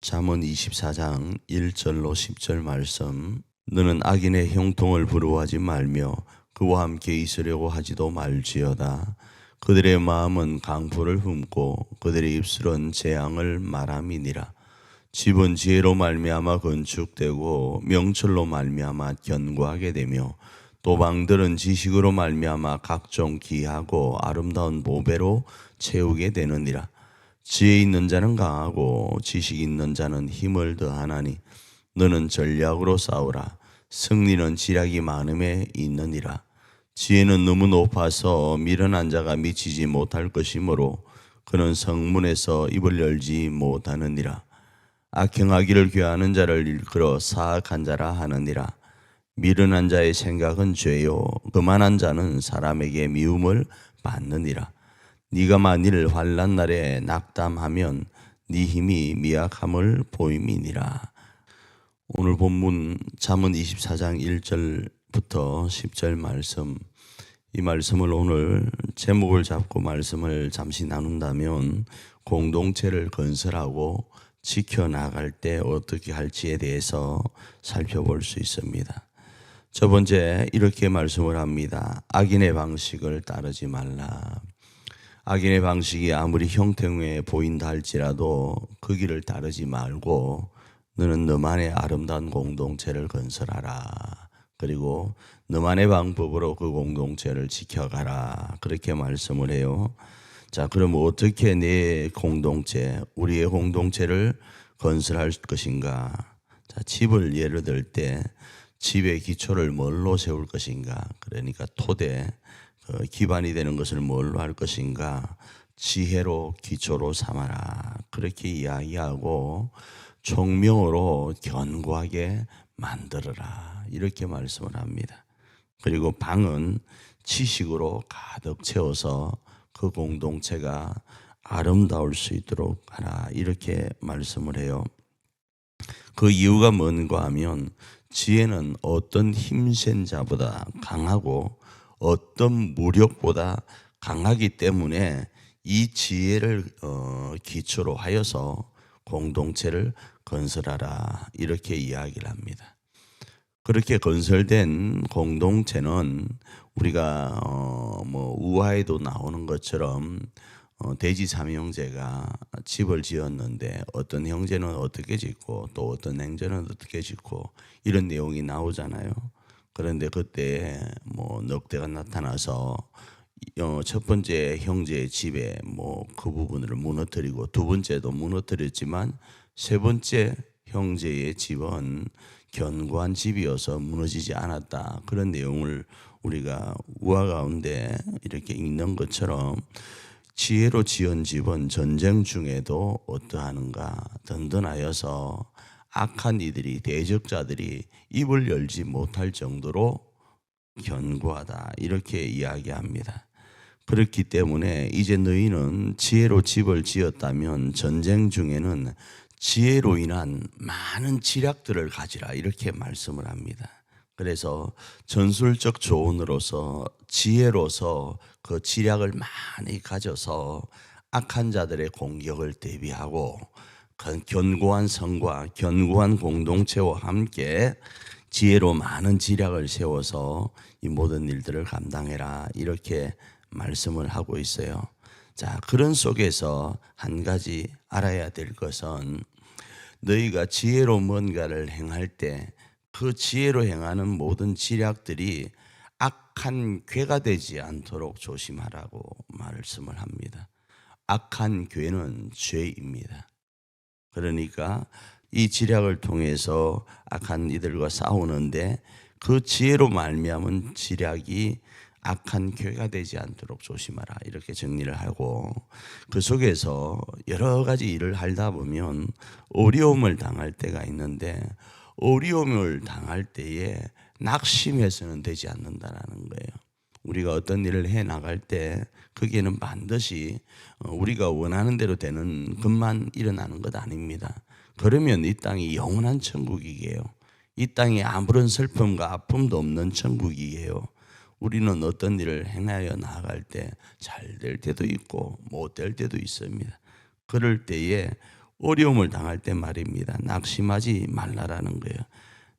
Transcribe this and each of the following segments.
잠언 24장 1절로 10절 말씀. 너는 악인의 형통을 부러워하지 말며 그와 함께 있으려고 하지도 말지어다. 그들의 마음은 강포를 흠고 그들의 입술은 재앙을 말함이니라. 집은 지혜로 말미암아 건축되고 명철로 말미암아 견고하게 되며 또 방들은 지식으로 말미암아 각종 귀하고 아름다운 보배로 채우게 되느니라. 지혜 있는 자는 강하고 지식 있는 자는 힘을 더하나니 너는 전략으로 싸우라. 승리는 지략이 많음에 있느니라. 지혜는 너무 높아서 미련한 자가 미치지 못할 것이므로 그는 성문에서 입을 열지 못하느니라. 악행하기를 귀하는 자를 일컬어 사악한 자라 하느니라. 미련한 자의 생각은 죄요 거만한 자는 사람에게 미움을 받느니라. 네가 만일 환난 날에 낙담하면 네 힘이 미약함을 보임이니라. 오늘 본문 잠언 24장 1절부터 10절 말씀, 이 말씀을 오늘 제목을 잡고 말씀을 잠시 나눈다면 공동체를 건설하고 지켜나갈 때 어떻게 할지에 대해서 살펴볼 수 있습니다. 첫 번째, 이렇게 말씀을 합니다. 악인의 방식을 따르지 말라. 악인의 방식이 아무리 형통해 보인다 할지라도 그 길을 따르지 말고 너는 너만의 아름다운 공동체를 건설하라. 그리고 너만의 방법으로 그 공동체를 지켜가라. 그렇게 말씀을 해요. 자, 그럼 어떻게 내 공동체, 우리의 공동체를 건설할 것인가? 자, 집을 예를 들 때 집의 기초를 뭘로 세울 것인가? 그러니까 토대, 기반이 되는 것을 뭘로 할 것인가? 지혜로 기초로 삼아라. 그렇게 이야기하고 총명으로 견고하게 만들어라. 이렇게 말씀을 합니다. 그리고 방은 지식으로 가득 채워서 그 공동체가 아름다울 수 있도록 하라. 이렇게 말씀을 해요. 그 이유가 뭔가 하면 지혜는 어떤 힘센 자보다 강하고 어떤 무력보다 강하기 때문에 이 지혜를 기초로 하여서 공동체를 건설하라. 이렇게 이야기를 합니다. 그렇게 건설된 공동체는 우리가 우화에도 나오는 것처럼 대지 삼형제가 집을 지었는데 어떤 형제는 어떻게 짓고 또 어떤 형제는 어떻게 짓고 이런 내용이 나오잖아요. 그런데 그때 늑대가 나타나서 첫 번째 형제의 집에 그 부분을 무너뜨리고 두 번째도 무너뜨렸지만 세 번째 형제의 집은 견고한 집이어서 무너지지 않았다. 그런 내용을 우리가 우화 가운데 이렇게 읽는 것처럼 지혜로 지은 집은 전쟁 중에도 어떠하는가? 든든하여서 악한 이들이, 대적자들이 입을 열지 못할 정도로 견고하다. 이렇게 이야기합니다. 그렇기 때문에 이제 너희는 지혜로 집을 지었다면 전쟁 중에는 지혜로 인한 많은 지략들을 가지라. 이렇게 말씀을 합니다. 그래서 전술적 조언으로서 지혜로서 그 지략을 많이 가져서 악한 자들의 공격을 대비하고 견고한 성과 견고한 공동체와 함께 지혜로 많은 지략을 세워서 이 모든 일들을 감당해라. 이렇게 말씀을 하고 있어요. 자, 그런 속에서 한 가지 알아야 될 것은 너희가 지혜로 뭔가를 행할 때 그 지혜로 행하는 모든 지략들이 악한 괴가 되지 않도록 조심하라고 말씀을 합니다. 악한 괴는 죄입니다. 그러니까 이 지략을 통해서 악한 이들과 싸우는데 그 지혜로 말미암은 지략이 악한 괴가 되지 않도록 조심하라. 이렇게 정리를 하고 그 속에서 여러 가지 일을 하다 보면 어려움을 당할 때가 있는데 어려움을 당할 때에 낙심해서는 되지 않는다라는 거예요. 우리가 어떤 일을 해 나갈 때 거기에는 반드시 우리가 원하는 대로 되는 것만 일어나는 것 아닙니다. 그러면 이 땅이 영원한 천국이에요. 이 땅에 아무런 슬픔과 아픔도 없는 천국이에요. 우리는 어떤 일을 행하여 나아갈 때 잘 될 때도 있고 못 될 때도 있습니다. 그럴 때에 어려움을 당할 때 말입니다. 낙심하지 말라라는 거예요.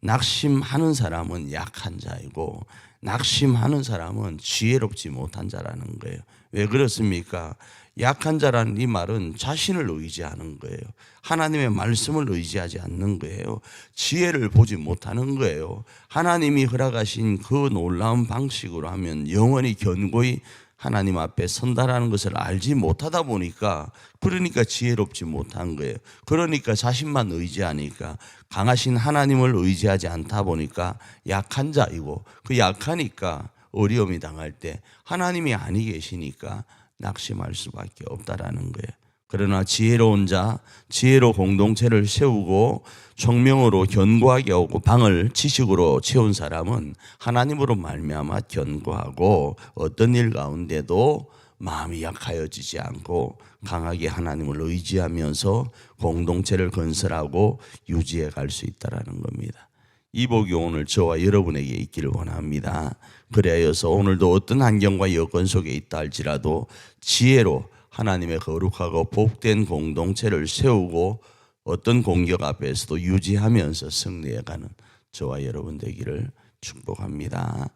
낙심하는 사람은 약한 자이고 낙심하는 사람은 지혜롭지 못한 자라는 거예요. 왜 그렇습니까? 약한 자라는 이 말은 자신을 의지하는 거예요. 하나님의 말씀을 의지하지 않는 거예요. 지혜를 보지 못하는 거예요. 하나님이 허락하신 그 놀라운 방식으로 하면 영원히 견고히 하나님 앞에 선다라는 것을 알지 못하다 보니까, 그러니까 지혜롭지 못한 거예요. 그러니까 자신만 의지하니까, 강하신 하나님을 의지하지 않다 보니까 약한 자이고, 그 약하니까 어려움이 당할 때 하나님이 아니 계시니까 낙심할 수밖에 없다라는 거예요. 그러나 지혜로운 자, 지혜로 공동체를 세우고 총명으로 견고하게 하고 방을 지식으로 채운 사람은 하나님으로 말미암아 견고하고 어떤 일 가운데도 마음이 약하여지지 않고 강하게 하나님을 의지하면서 공동체를 건설하고 유지해 갈 수 있다라는 겁니다. 이 복이 오늘 저와 여러분에게 있기를 원합니다. 그래야여서 오늘도 어떤 환경과 여건 속에 있다 할지라도 지혜로 하나님의 거룩하고 복된 공동체를 세우고 어떤 공격 앞에서도 유지하면서 승리해가는 저와 여러분 되기를 축복합니다.